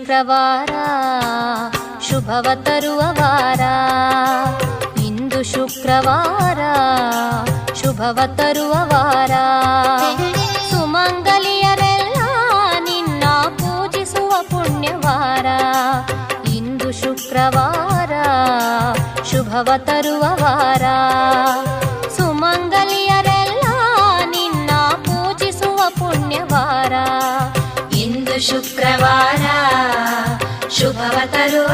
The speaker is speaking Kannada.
ಶುಕ್ರವಾರ ಶುಭವ ತರುವ ವಾರ. ಇಂದು ಶುಕ್ರವಾರ ಶುಭವ ತರುವ ವಾರ. ಸುಮಂಗಲಿಯರೆಲ್ಲ ನಿನ್ನ ಪೂಜಿಸುವ ಪುಣ್ಯವಾರ. ಇಂದು ಶುಕ್ರವಾರ ಶುಭವ ತರುವ ವಾರ. ಸುಮಂಗಲಿಯರೆಲ್ಲ ನಿನ್ನ ಪೂಜಿಸುವ ಪುಣ್ಯವಾರ. ಇಂದು ಶುಕ್ರವಾರ ಶುಭವ ತರುವ